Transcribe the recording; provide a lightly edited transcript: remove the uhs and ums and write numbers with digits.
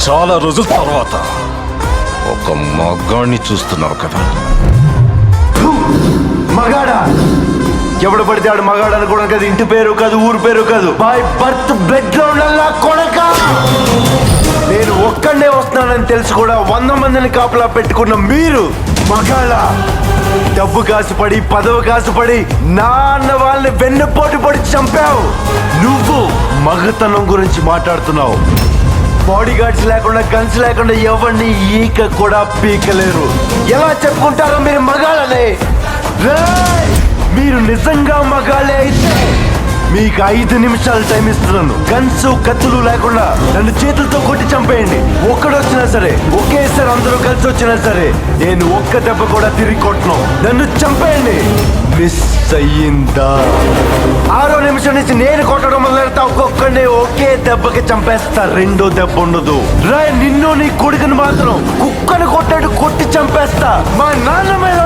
చాలా రోజుల తర్వాత ఒక మగాణ్ణి చూస్తున్నావు కదా. మగాడా? ఎవడు పడితే ఆడు మగాడు అనుకోవడం కాదు, ఇంటి పేరు కాదు, ఊరు పేరు కాదు, బై బర్త్ బ్లడ్ గ్రౌండ్ కొడక. నేను ఒక్కడే వస్తున్నానని తెలిసి కూడా 100 మందిని కాపలా పెట్టుకున్న మీరు మగాళ్ళ? డబ్బు కాసుపడి, పదవి కాసుపడి నాన్న వాళ్ళని వెన్నుపోటు పొడి చంపావు. నువ్వు మగతనం గురించి మాట్లాడుతున్నావు. బాడీ గార్డ్స్ లేకుండా, గన్స్ లేకుండా ఎవరిని ఈక కూడా పీకలేరు. ఎలా చెప్పుకుంటారో మీరు మగాళ్ళనే? మీరు నిజంగా మగాళ్ళే అయితే మీకు 5 నిమిషాలు టైం ఇస్తున్నాను. గన్స్, కత్తులు లేకుండా నన్ను చేతులతో కొట్టి చంపేయండి. ఒక్కడొచ్చినా సరే, ఒకేసారి అందరూ కలిసి వచ్చినా సరే, నేను ఒక్క దెబ్బ కూడా తిరిగి కొట్టను. నన్ను చంపేయండి. మిస్ అయ్యిందా? 6వ నిమిషం నుంచి నేను కొట్టడం మొదలెడతా. ఒక్కొక్కడిని ఒకే దెబ్బకి చంపేస్తా. 2వ దెబ్బ ఉండదు. నిన్ను నీ కొడుకుని మాత్రం కుక్కను కొట్టాడు కొట్టి చంపేస్తా. మా నాన్న మీద